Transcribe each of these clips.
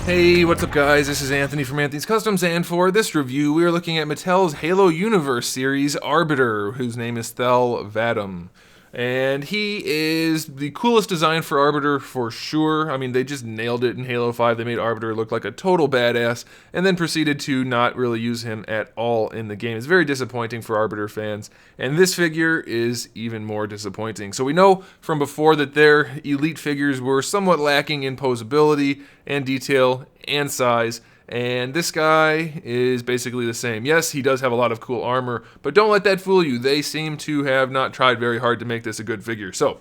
Hey, what's up guys? This is Anthony from Anthony's Customs, and for this review we are looking at Mattel's Halo Universe series Arbiter, whose name is THEL Vadam. And he is the coolest design for Arbiter for sure. I mean, they just nailed it in Halo 5. They made Arbiter look like a total badass, and then proceeded to not really use him at all in the game. It's very disappointing for Arbiter fans, and this figure is even more disappointing. So we know from before that their elite figures were somewhat lacking in posability and detail and size, and this guy is basically the same. Yes, he does have a lot of cool armor, but don't let that fool you. They seem to have not tried very hard to make this a good figure. So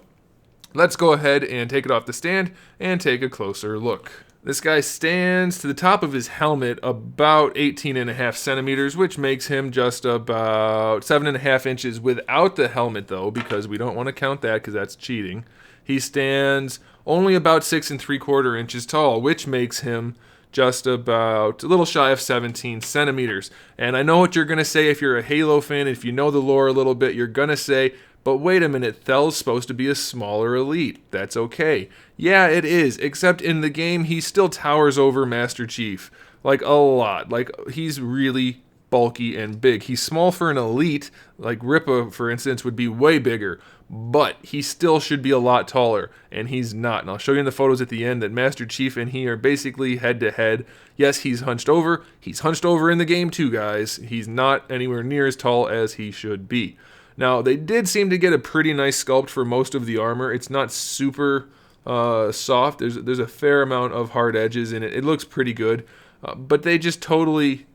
let's go ahead and take it off the stand and take a closer look. This guy stands to the top of his helmet about 18.5 centimeters, which makes him just about 7.5 inches without the helmet, though, because we don't want to count that because that's cheating. He stands only about 6.75 inches tall, which makes him just about a little shy of 17 centimeters. And I know what you're going to say if you're a Halo fan, if you know the lore a little bit, you're going to say, but wait a minute, THEL's supposed to be a smaller elite. That's okay. Yeah, it is, except in the game, he still towers over Master Chief. Like, a lot. Like, he's really bulky and big. He's small for an elite, like Ripa, for instance, would be way bigger, but he still should be a lot taller, and he's not. And I'll show you in the photos at the end that Master Chief and he are basically head-to-head. Yes, he's hunched over. He's hunched over in the game too, guys. He's not anywhere near as tall as he should be. Now, they did seem to get a pretty nice sculpt for most of the armor. It's not super soft. There's a fair amount of hard edges in it. It looks pretty good. But they just totally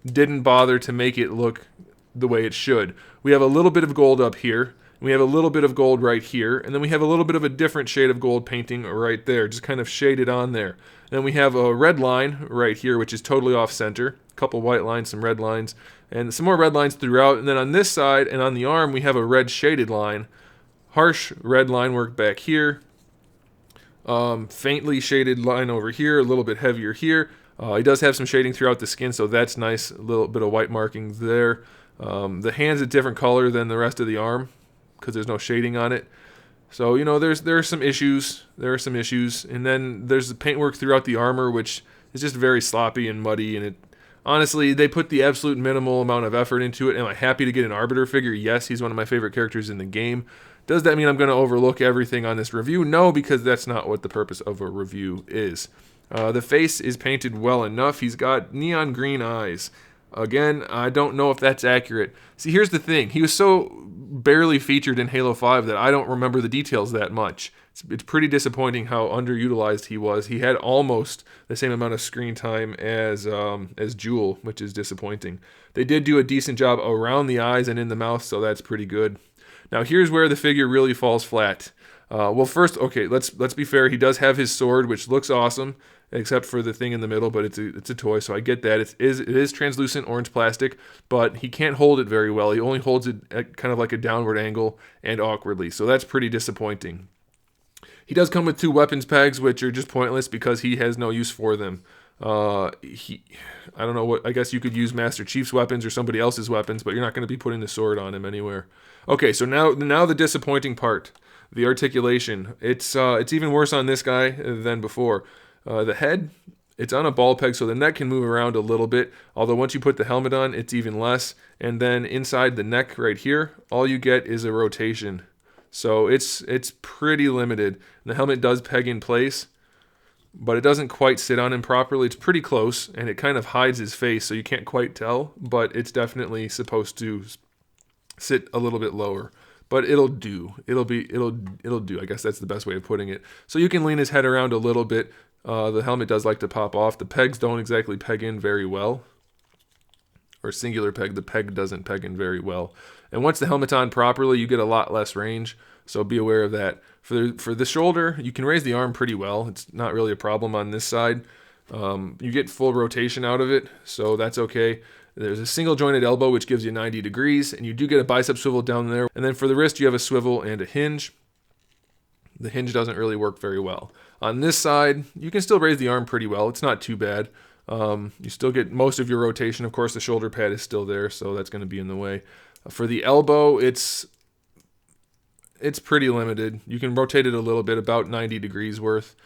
didn't bother to make it look the way it should. We have a little bit of gold up here. We have a little bit of gold right here. And then we have a little bit of a different shade of gold painting right there, just kind of shaded on there. Then we have a red line right here, which is totally off center. A couple white lines, some red lines, and some more red lines throughout. And then on this side and on the arm, we have a red shaded line. Harsh red line work back here. Faintly shaded line over here, a little bit heavier here. He does have some shading throughout the skin, so that's nice. A little bit of white markings there. The hand's a different color than the rest of the arm because there's no shading on it. So, you know, there are some issues. There are some issues. And then there's the paintwork throughout the armor, which is just very sloppy and muddy. And it honestly, they put the absolute minimal amount of effort into it. Am I happy to get an Arbiter figure? Yes, he's one of my favorite characters in the game. Does that mean I'm going to overlook everything on this review? No, because that's not what the purpose of a review is. The face is painted well enough. He's got neon green eyes. Again, I don't know if that's accurate. See, here's the thing. He was so barely featured in Halo 5 that I don't remember the details that much. It's pretty disappointing how underutilized he was. He had almost the same amount of screen time as Jewel, which is disappointing. They did do a decent job around the eyes and in the mouth, so that's pretty good. Now, here's where the figure really falls flat. Well, first, okay, let's be fair. He does have his sword, which looks awesome, except for the thing in the middle, but it's a toy, so I get that. It is translucent orange plastic, but he can't hold it very well. He only holds it at kind of like a downward angle and awkwardly, so that's pretty disappointing. He does come with 2 weapons pegs, which are just pointless because he has no use for them. I don't know what, I guess you could use Master Chief's weapons or somebody else's weapons, but you're not going to be putting the sword on him anywhere. Okay, so now the disappointing part. The articulation. It's even worse on this guy than before. The head, it's on a ball peg, so the neck can move around a little bit. Although once you put the helmet on, it's even less. And then inside the neck right here, all you get is a rotation. So it's pretty limited. The helmet does peg in place, but it doesn't quite sit on him properly. It's pretty close, and it kind of hides his face, so you can't quite tell. But it's definitely supposed to sit a little bit lower. But it'll do. It'll do. I guess that's the best way of putting it. So you can lean his head around a little bit. The helmet does like to pop off. The pegs don't exactly peg in very well. Or singular peg, the peg doesn't peg in very well. And once the helmet's on properly, you get a lot less range. So be aware of that. For the shoulder, you can raise the arm pretty well. It's not really a problem on this side. You get full rotation out of it, so that's okay. There's a single jointed elbow, which gives you 90 degrees, and you do get a bicep swivel down there. And then for the wrist, you have a swivel and a hinge. The hinge doesn't really work very well. On this side, you can still raise the arm pretty well. It's not too bad. You still get most of your rotation. Of course, the shoulder pad is still there, so that's going to be in the way. For the elbow, it's pretty limited. You can rotate it a little bit, about 90 degrees worth.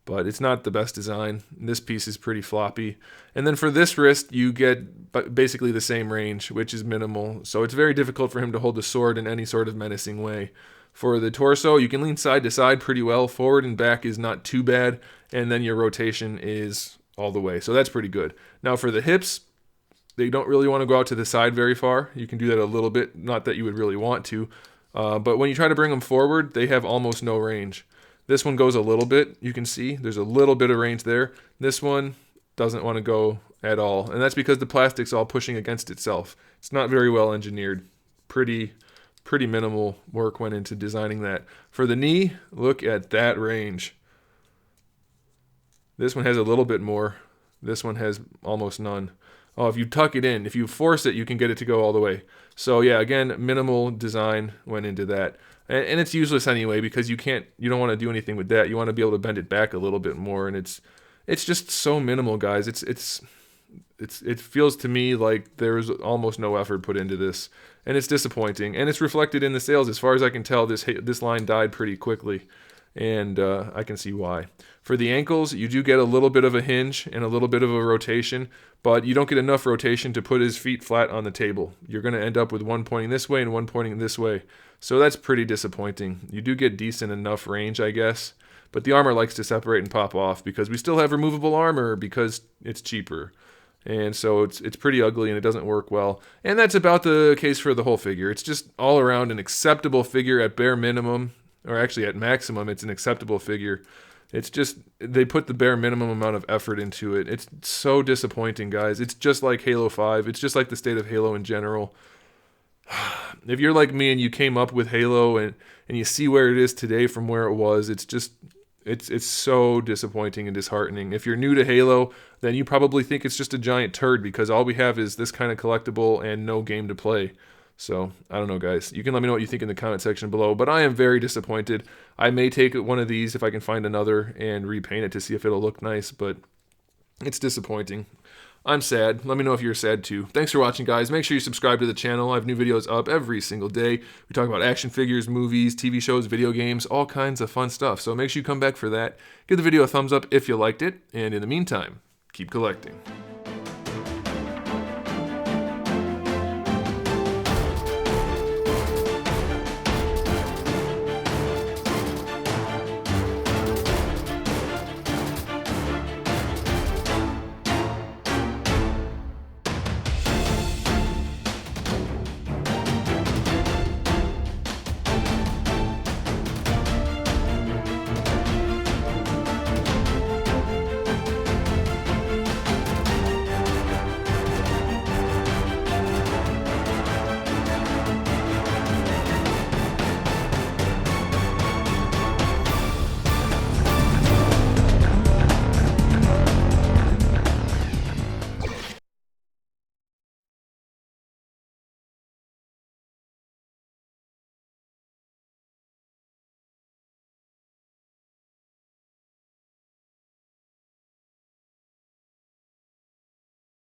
but it's not the best design. This piece is pretty floppy. And then for this wrist, you get basically the same range, which is minimal. So it's very difficult for him to hold a sword in any sort of menacing way. For the torso, you can lean side to side pretty well. Forward and back is not too bad. And then your rotation is all the way. So that's pretty good. Now for the hips, they don't really want to go out to the side very far. You can do that a little bit, not that you would really want to. But when you try to bring them forward, they have almost no range. This one goes a little bit. You can see there's a little bit of range there. This one doesn't want to go at all. And that's because the plastic's all pushing against itself. It's not very well engineered. Pretty minimal work went into designing that. For the knee, look at that range. This one has a little bit more. This one has almost none. Oh, if you tuck it in, if you force it, you can get it to go all the way. So yeah, again, minimal design went into that. And it's useless anyway because you don't want to do anything with that. You want to be able to bend it back a little bit more, and it's just so minimal, guys. It feels to me like there's almost no effort put into this, and it's disappointing. And it's reflected in the sales. As far as I can tell, this line died pretty quickly, and I can see why. For the ankles, you do get a little bit of a hinge and a little bit of a rotation, but you don't get enough rotation to put his feet flat on the table. You're going to end up with one pointing this way and one pointing this way. So that's pretty disappointing. You do get decent enough range, I guess, but the armor likes to separate and pop off because we still have removable armor because it's cheaper. And so it's pretty ugly and it doesn't work well. And that's about the case for the whole figure. It's just all around an acceptable figure at bare minimum, or actually at maximum, it's an acceptable figure. It's just, they put the bare minimum amount of effort into it. It's so disappointing, guys. It's just like Halo 5. It's just like the state of Halo in general. If you're like me and you came up with Halo and you see where it is today from where it was, it's so disappointing and disheartening. If you're new to Halo, then you probably think it's just a giant turd because all we have is this kind of collectible and no game to play. So, I don't know, guys. You can let me know what you think in the comment section below, but I am very disappointed. I may take one of these if I can find another and repaint it to see if it'll look nice, but it's disappointing. I'm sad. Let me know if you're sad too. Thanks for watching, guys. Make sure you subscribe to the channel. I have new videos up every single day. We talk about action figures, movies, TV shows, video games, all kinds of fun stuff. So make sure you come back for that. Give the video a thumbs up if you liked it, and in the meantime, keep collecting.